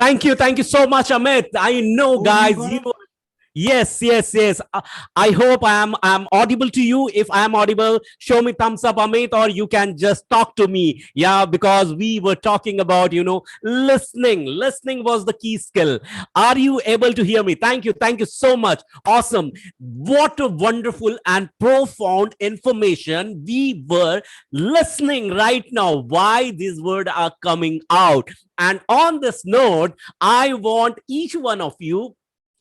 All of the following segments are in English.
Thank you so much, Amit. I know, Oh, you guys, got you. it? Yes, yes, yes. I hope I'm audible to you. If I'm audible, show me thumbs up, Amit, or you can just talk to me. Yeah, because we were talking about, listening. Listening was the key skill. Are you able to hear me? Thank you. Thank you so much. Awesome. What a wonderful and profound information we were listening right now. Why these words are coming out. And on this note, I want each one of you,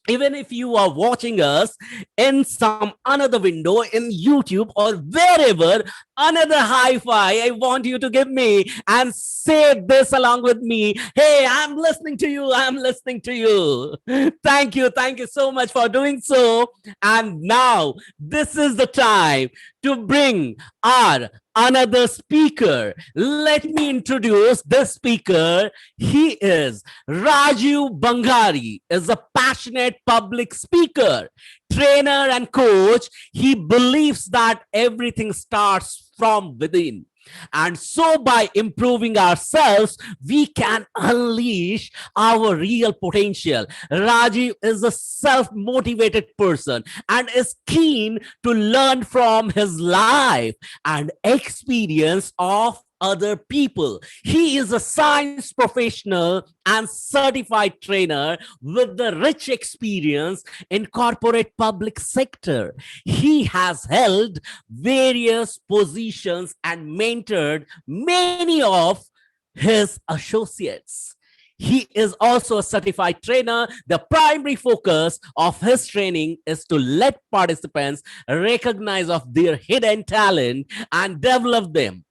even if you are watching us in some another window in YouTube or wherever, another high five I want you to give me and say this along with me. Hey, I'm listening to you. I'm listening to you. Thank you. Thank you so much for doing so. And now this is the time to bring our another speaker. Let me introduce this speaker. He is Rajiv Bangari, is a passionate public speaker, trainer, and coach. He believes that everything starts from within. And so, by improving ourselves, we can unleash our real potential. Rajiv is a self motivated person and is keen to learn from his life and experience of other people. He is a science professional and certified trainer with the rich experience in corporate public sector. He has held various positions and mentored many of his associates. He is also a certified trainer. The primary focus of his training is to let participants recognize of their hidden talent and develop them.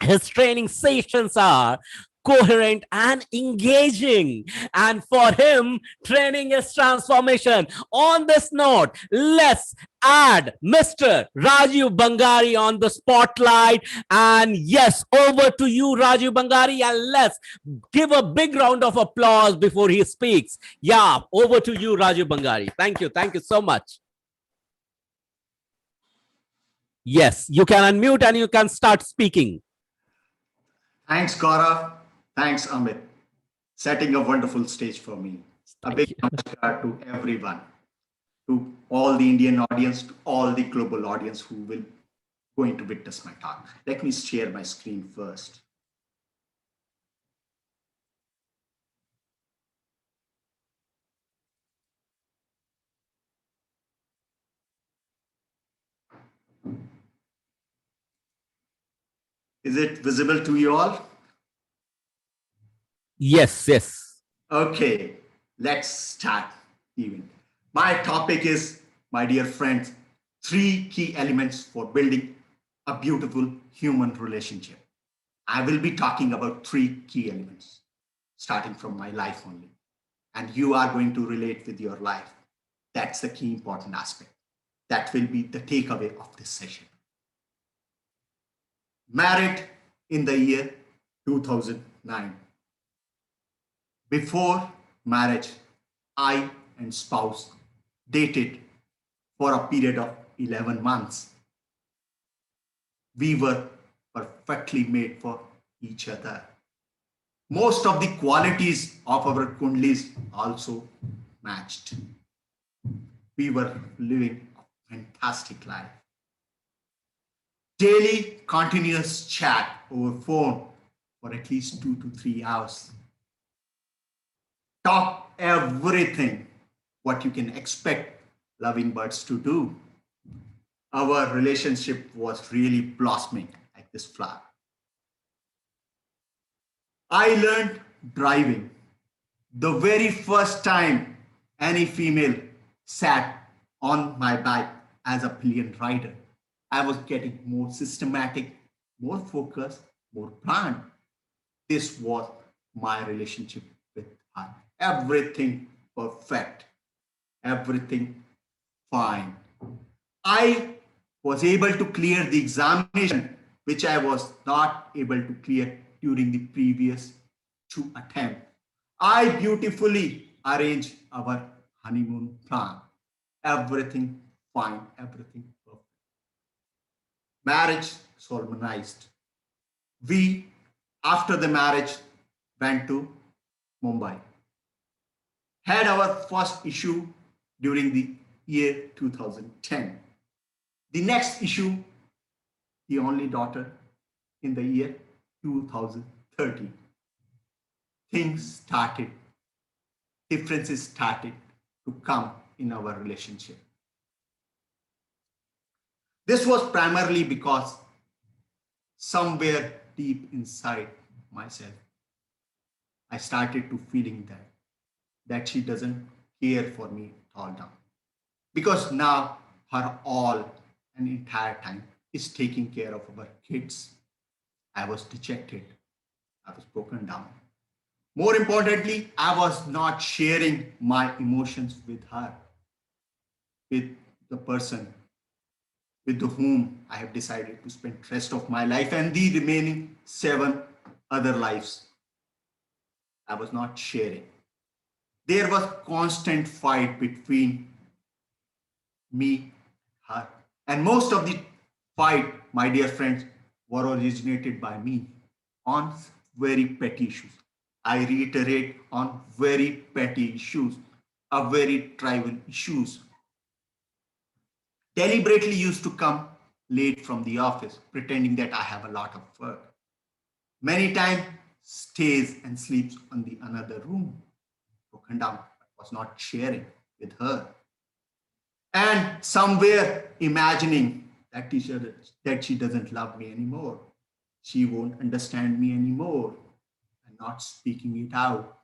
His training sessions are coherent and engaging. And for him, training is transformation. On this note, let's add Mr. Rajiv Bangari on the spotlight. And yes, over to you, Rajiv Bangari. And let's give a big round of applause before he speaks. Yeah, over to you, Rajiv Bangari. Thank you. Thank you so much. Yes, you can unmute and you can start speaking. Thanks, Gaurav. Thanks, Amit. Setting a wonderful stage for me. A Thank big you. namaskar to everyone, to all the Indian audience, to all the global audience who will going to witness my talk. Let me share my screen first. Is it visible to you all? Yes, yes. Okay, let's start even. My topic is, my dear friends, three key elements for building a beautiful human relationship. I will be talking about three key elements, starting from my life only. And you are going to relate with your life. That's the key important aspect. That will be the takeaway of this session. Married in the year 2009. Before marriage, I and spouse dated for a period of 11 months. We were perfectly made for each other. Most of the qualities of our kundlis also matched. We were living a fantastic life. Daily continuous chat over phone for at least 2 to 3 hours. Talk everything what you can expect loving birds to do. Our relationship was really blossoming like this flower. I learned driving the very first time any female sat on my bike as a pillion rider. I was getting more systematic, more focused, more planned. This was my relationship with her. Everything perfect, everything fine. I was able to clear the examination, which I was not able to clear during the previous two attempts. I beautifully arranged our honeymoon plan. Everything fine, everything perfect. Marriage solemnized. We, after the marriage, went to Mumbai. had our first issue during the year 2010. The next issue, the only daughter, in the year 2030. Things started, differences started to come in our relationship. This was primarily because somewhere deep inside myself, I started to feeling that she doesn't care for me at all now. Because now her all and entire time is taking care of our kids. I was dejected. I was broken down. More importantly, I was not sharing my emotions with her, with the person with whom I have decided to spend the rest of my life and the remaining 7 other lives. I was not sharing. There was constant fight between me, her. And most of the fight, my dear friends, were originated by me on very petty issues. I reiterate, on very petty issues, very trivial issues. Deliberately used to come late from the office, pretending that I have a lot of work. Many times stays and sleeps on the another room, broken down, but was not sharing with her. And somewhere imagining that she doesn't love me anymore. She won't understand me anymore. And not speaking it out.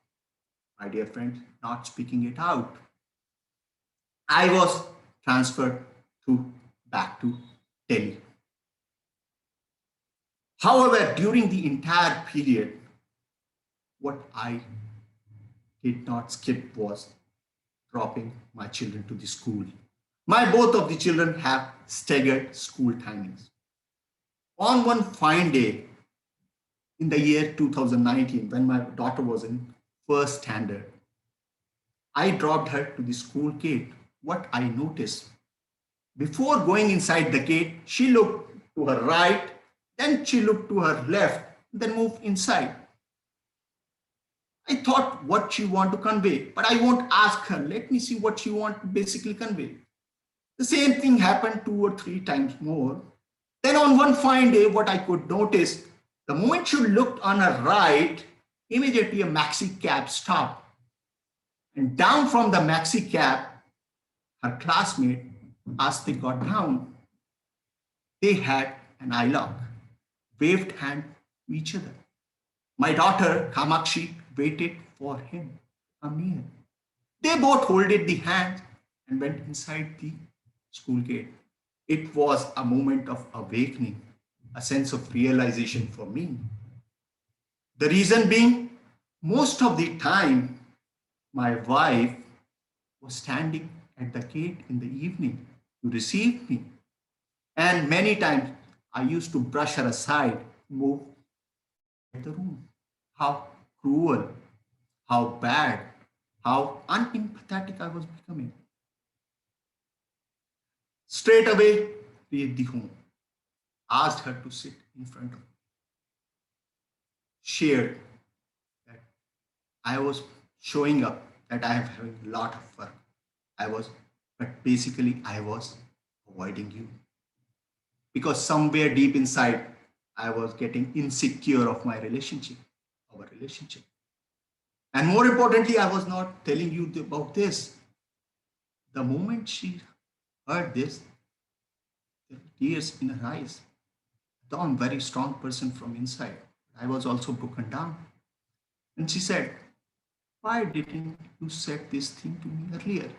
My dear friend, not speaking it out. I was transferred to back to Delhi. However, during the entire period, what I did not skip was dropping my children to the school. My both of the children have staggered school timings. On one fine day in the year 2019, when my daughter was in first standard, I dropped her to the school gate. What I noticed, before going inside the gate, she looked to her right, then she looked to her left, then moved inside. I thought what she want to convey, but I won't ask her. Let me see what she want to basically convey. The same thing happened 2 or 3 times more. Then on one fine day, what I could notice, the moment she looked on her right, immediately a maxi cab stopped. And down from the maxi cab, her classmate, as they got down, they had an eye lock, waved hand to each other. My daughter, Kamakshi, waited for him to come near. They both holded the hands and went inside the school gate. It was a moment of awakening, a sense of realization for me. The reason being, most of the time, my wife was standing at the gate in the evening to receive me. And many times I used to brush her aside, move inside the room. How cruel, how bad, how unempathetic I was becoming. Straight away, reached the home, asked her to sit in front of me, shared that I was showing up, that I am having a lot of work. I was, but basically I was avoiding you because somewhere deep inside, I was getting insecure of my relationship, our relationship. And more importantly, I was not telling you about this. The moment she heard this, there were tears in her eyes. Though I'm a very strong person from inside, I was also broken down. And she said, why didn't you say this thing to me earlier?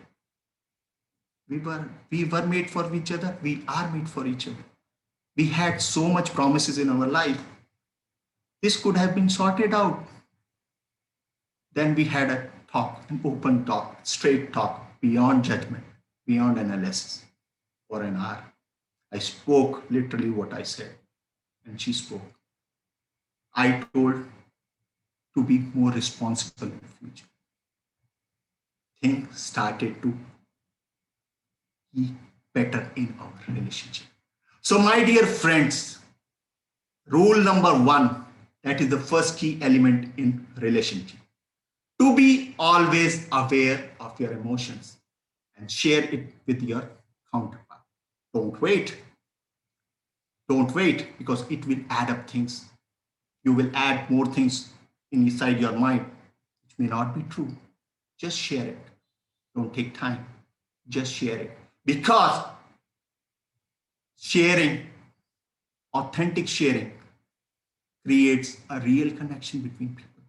We were made for each other. We are made for each other. We had so much promises in our life. This could have been sorted out. Then we had a talk, an open talk, straight talk, beyond judgment, beyond analysis for an hour. I spoke literally what I said, and she spoke. I told to be more responsible in the future. Things started to be better in our relationship. So, my dear friends, rule number one, that is the first key element in relationship. To be always aware of your emotions and share it with your counterpart. Don't wait. Don't wait because it will add up things. You will add more things inside your mind, which may not be true. Just share it. Don't take time. Just share it. Because sharing, authentic sharing, creates a real connection between people.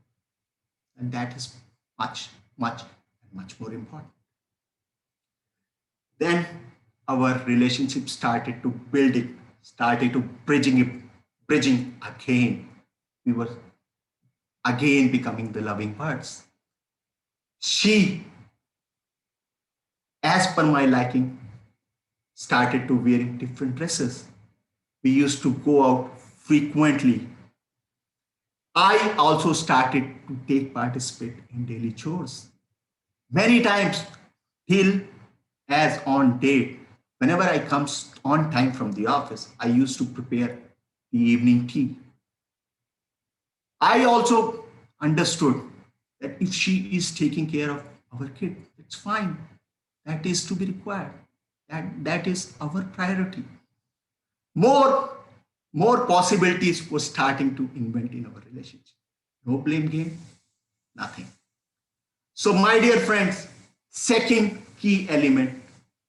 And that is much, much, much more important. Then our relationship started to building, started to bridging again. We were again becoming the loving birds. She, as per my liking, started to wearing different dresses. We used to go out frequently. I also started to take participate in daily chores. Many times till as on date, whenever I comes on time from the office, I used to prepare the evening tea. I also understood that if she is taking care of our kid, it's fine. That is to be required. That is our priority. More, more possibilities were starting to invent in our relationship. No blame game, nothing. So, my dear friends, second key element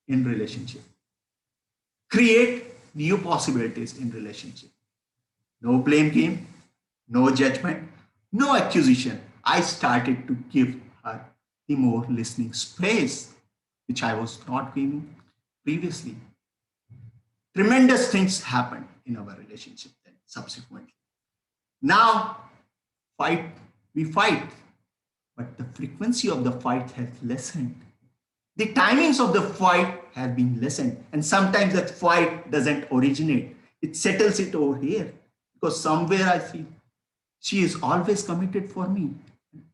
in relationship. Create new possibilities in relationship. No blame game, no judgment, no accusation. I started to give her the more listening space, which I was not giving previously. Tremendous things happened in our relationship then subsequently. Now, fight, we fight, but the frequency of the fight has lessened. The timings of the fight have been lessened, and sometimes that fight doesn't originate. It settles it over here because somewhere I feel she is always committed for me.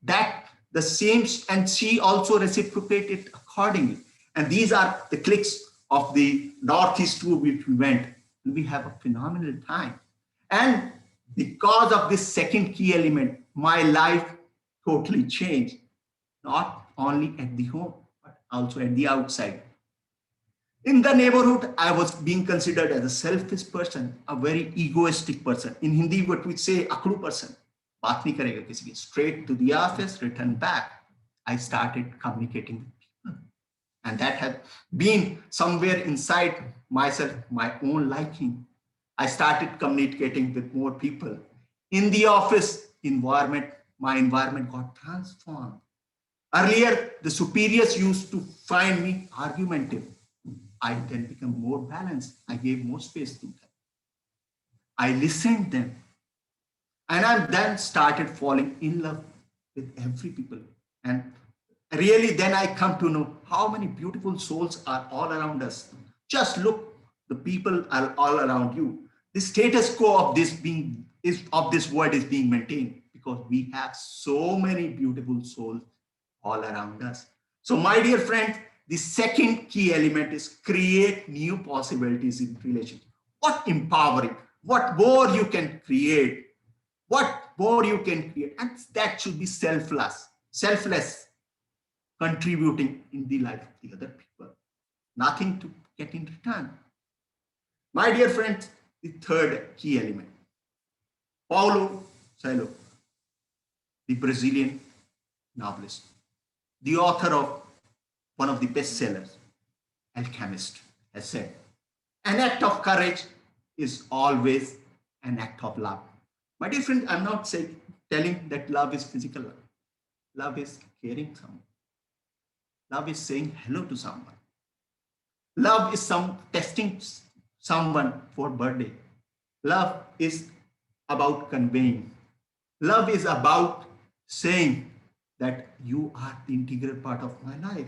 That the same, and she also reciprocated accordingly. And these are the clicks of the Northeast tour which we went, and we have a phenomenal time. And because of this second key element, my life totally changed, not only at the home, but also at the outside. In the neighborhood, I was being considered as a selfish person, a very egoistic person. In Hindi, what we say, aklu person. बात नहीं करेगा किसी की. Straight to the office, return back. I started communicating with people. And that had been somewhere inside myself, my own liking. I started communicating with more people. In the office environment, my environment got transformed. Earlier, the superiors used to find me argumentative. I then became more balanced. I gave more space to them. I listened them. And I then started falling in love with every people. And really, then I come to know how many beautiful souls are all around us. Just look, the people are all around you. The status quo of this world is being maintained because we have so many beautiful souls all around us. So, my dear friend, the second key element is create new possibilities in relationship. What empowering, what more you can create, what more you can create, and that should be selfless, contributing in the life of the other people, nothing to get in return. My dear friends, the third key element, Paulo Coelho, the Brazilian novelist, the author of one of the bestsellers, Alchemist, has said, an act of courage is always an act of love. My dear friend, I'm not telling that love is physical love. Love is caring someone. Love is saying hello to someone. Love is testing someone for birthday. Love is about conveying. Love is about saying that you are the integral part of my life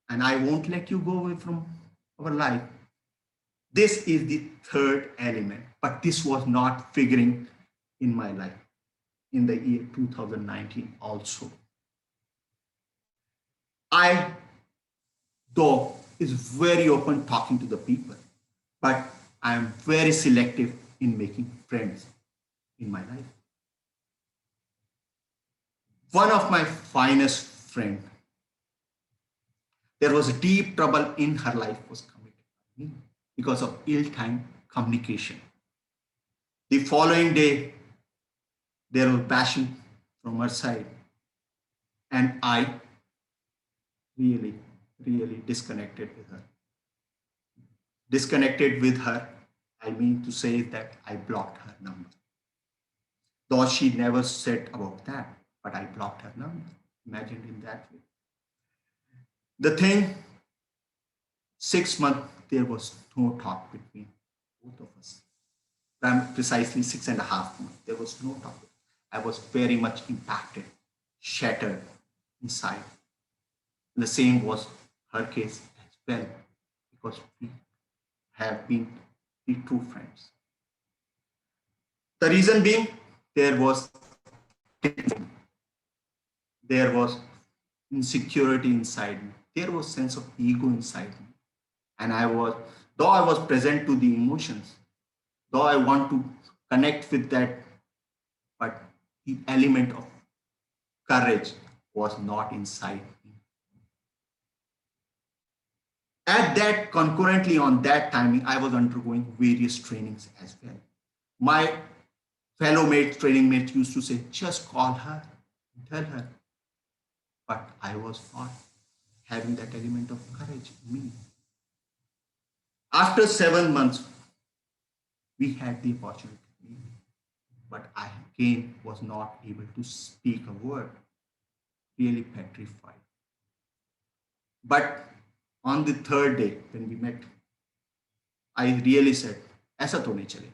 and I won't let you go away from our life. This is the third element, but this was not figuring in my life in the year 2019 also. I, though, is very open talking to the people, but I am very selective in making friends in my life. One of my finest friend, there was a deep trouble in her life was committed by me because of ill-timed communication. The following day, there was bashing from her side, and I really, really disconnected with her. Disconnected with her, I mean to say that I blocked her number. Though she never said about that, but I blocked her number. Imagine in that way. The thing, 6 months, there was no talk between both of us. Precisely 6.5 months, there was no talk. I was very much impacted, shattered inside. And the same was her case as well, because we have been the true friends. The reason being, there was there was insecurity inside me. There was sense of ego inside me. And I was, though I was present to the emotions, though I want to connect with that, but the element of courage was not inside me. At that, concurrently on that timing, I was undergoing various trainings as well. My fellow mates, training mates used to say, just call her and tell her. But I was not having that element of courage in me. After 7 months, we had the opportunity, but I again was not able to speak a word, really petrified. But on the third day, when we met, I really said, ऐसा तो नहीं चलेगा.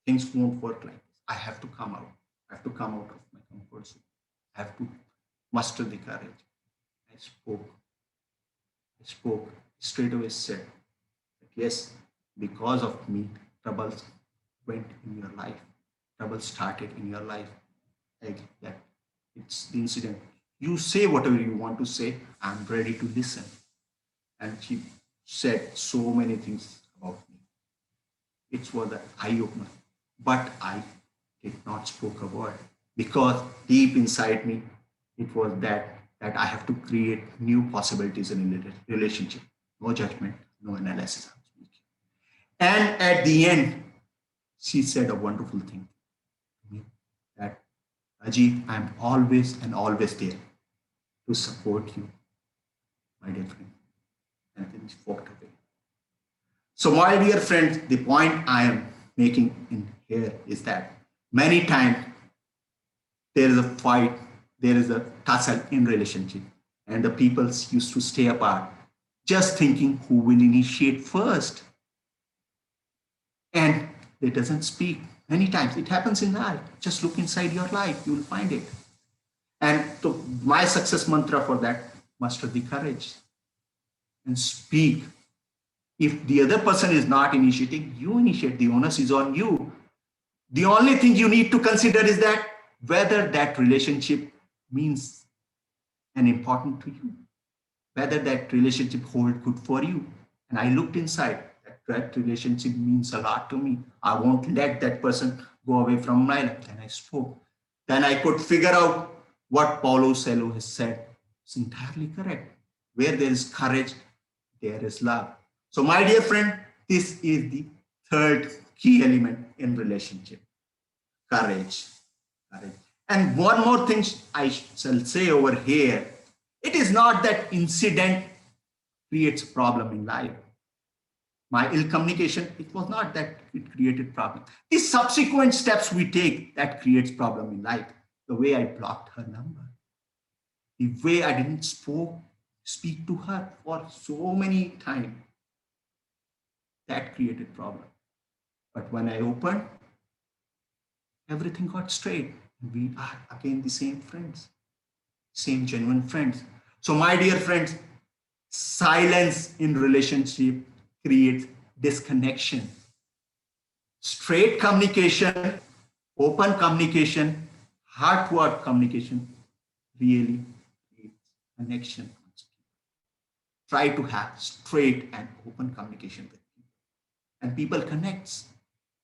Things won't work like this. I have to come out. I have to come out of my comfort zone. I have to muster the courage. I spoke. I spoke. Straight away said that yes, because of me, troubles went in your life. Trouble started in your life. Like that. It's the incident. You say whatever you want to say. I'm ready to listen. And she said so many things about me. It was an eye opener. But I did not speak a word because deep inside me, it was that I have to create new possibilities in a relationship. No judgment, no analysis. And at the end, she said a wonderful thing to me that Rajiv, I'm always and always there to support you, my dear friend. And then she walked away. So, my dear friends, the point I am making in here is that many times there is a fight, there is a tussle in relationship, and the people used to stay apart, just thinking who will initiate first, and they doesn't speak. Many times it happens in life. Just look inside your life, you will find it. And so my success mantra for that: muster the courage and speak. If the other person is not initiating, you initiate. The onus is on you. The only thing you need to consider is that whether that relationship means and important to you, whether that relationship hold good for you. And I looked inside. That relationship means a lot to me. I won't let that person go away from my life. Then I spoke. Then I could figure out what Paulo Coelho has said. It's entirely correct. Where there is courage, there is love. So, my dear friend, this is the third key element in relationship: courage. Courage. And one more thing I shall say over here: it is not that incident creates problem in life. My ill communication, it was not that it created problem. The subsequent steps we take that creates problem in life. The way I blocked her number, the way I didn't speak to her for so many times, that created problem. But when I opened, everything got straight. We are again the same friends, same genuine friends. So, my dear friends, silence in relationship creates disconnection. Straight communication, open communication, heart-to-heart communication really creates connection. Try to have straight and open communication with people. And people connects.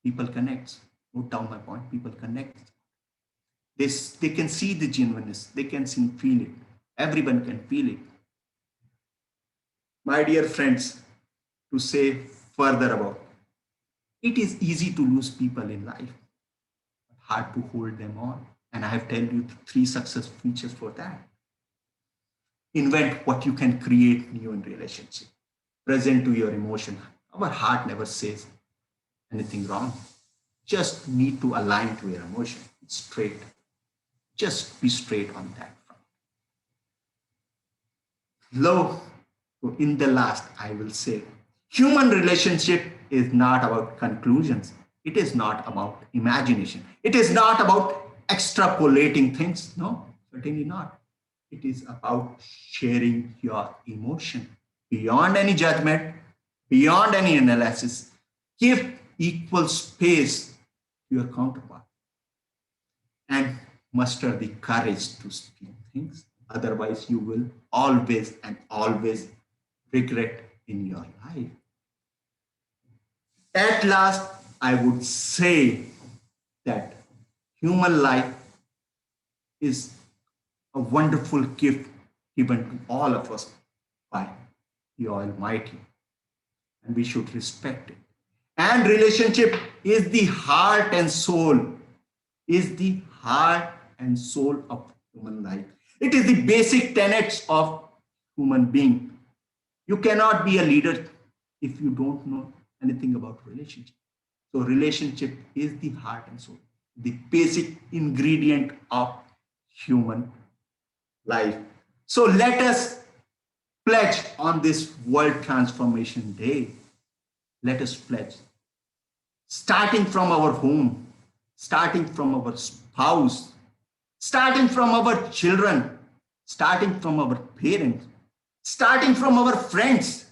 People connects. Note down my point. People connect. They can see the genuineness. They can see, feel it. Everyone can feel it. My dear friends, to say further about, it is easy to lose people in life, but hard to hold them on. And I have told you the three success features for that. Invent what you can create new in relationship. Present to your emotion. Our heart never says anything wrong. Just need to align to your emotion. It's straight. Just be straight on that front. Low. So in the last, I will say, human relationship is not about conclusions. It is not about imagination. It is not about extrapolating things. No, certainly not. It is about sharing your emotion beyond any judgment, beyond any analysis. Give equal space to your counterpart and muster the courage to speak things. Otherwise, you will always and always regret in your life. At last, I would say that human life is a wonderful gift given to all of us by the Almighty, and we should respect it. And relationship is the heart and soul, is the heart and soul of human life. It is the basic tenets of human being. You cannot be a leader if you don't know anything about relationship. So relationship is the heart and soul, the basic ingredient of human life. So let us pledge on this World Transformation Day. Let us pledge, starting from our home, starting from our spouse, starting from our children, starting from our parents, starting from our friends,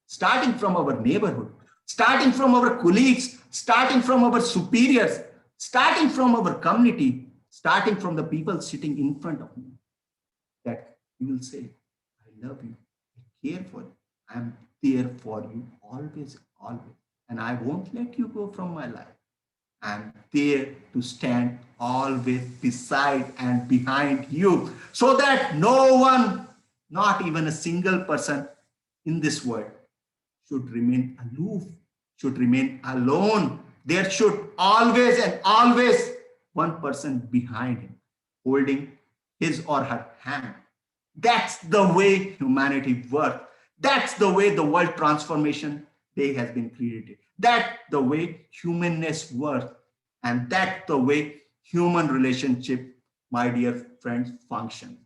starting from our neighborhood, starting from our colleagues, starting from our superiors, starting from our community, starting from the people sitting in front of me, that you will say, I love you, I care for you, I am there for you always, always, and I won't let you go from my life. I'm there to stand always beside and behind you so that no one, not even a single person in this world, should remain aloof, should remain alone. There should always and always one person behind him holding his or her hand. That's the way humanity works. That's the way the World Transformation Day has been created. That's the way humanness works. And that's the way human relationship, my dear friends, function.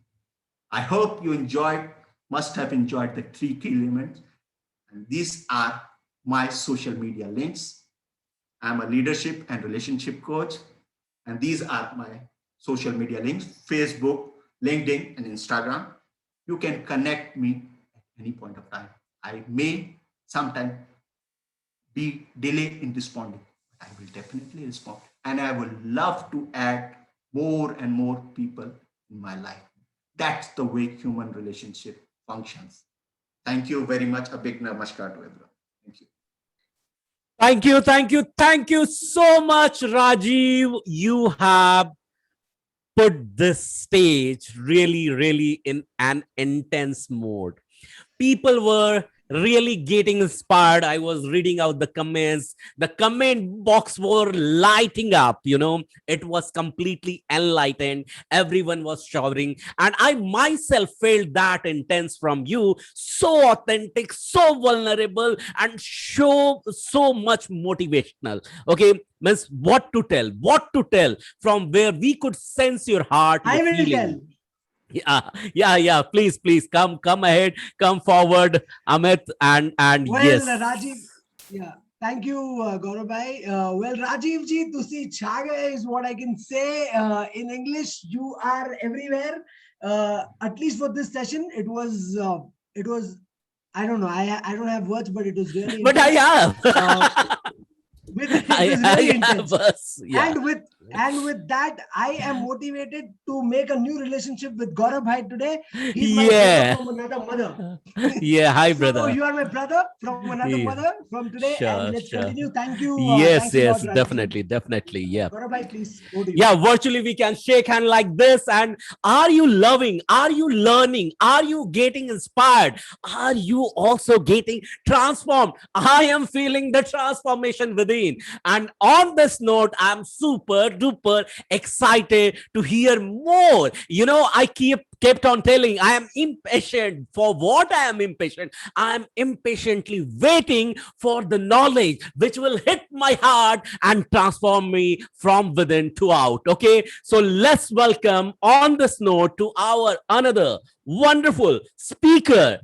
I hope you enjoyed, must have enjoyed the three key elements. And these are my social media links. I'm a leadership and relationship coach. And these are my social media links: Facebook, LinkedIn, and Instagram. You can connect me at any point of time. I may sometimes be delayed in responding. I will definitely respond. And I would love to add more and more people in my life. That's the way human relationship functions. Thank you very much. A big namaskar to everyone. Thank you. Thank you, thank you, thank you so much, Rajiv. You have put this stage really, really in an intense mode. People were really getting inspired. I was reading out the comments. The comment box were lighting up, It was completely enlightened. Everyone was showering. And I myself felt that intense from you. So authentic, so vulnerable, and so much motivational. Okay, Miss, what to tell from where we could sense your heart, I your will tell. feeling. Yeah. Please, come ahead, come forward, Amit, and Well, yes. Rajiv, yeah, thank you, Gaurav bhai. Well, Rajiv ji, tusi chha gaye is what I can say. In English, you are everywhere. At least for this session, it was. I don't know. I don't have words, but it was really But I intense. have. It was really I have intense. us. Yeah. And with that, I am motivated to make a new relationship with Gaurav bhai today. He's my brother Yeah. from another mother. Yeah, hi, So brother. you are my brother from another Yeah, mother from today, and sure, let's sure. continue. Thank you. Yes, Thanks a lot, yes, Rajiv. definitely, definitely. Yeah. Gaurav, please go to you. Yeah, virtually we can shake hand like this. And are you loving? Are you learning? Are you getting inspired? Are you also getting transformed? I am feeling the transformation within. And on this note, I'm super duper excited to hear more. I kept on telling I am impatient. For what I am impatient? I am impatiently waiting for the knowledge which will hit my heart and transform me from within to out. Okay, so let's welcome on this note to our another wonderful speaker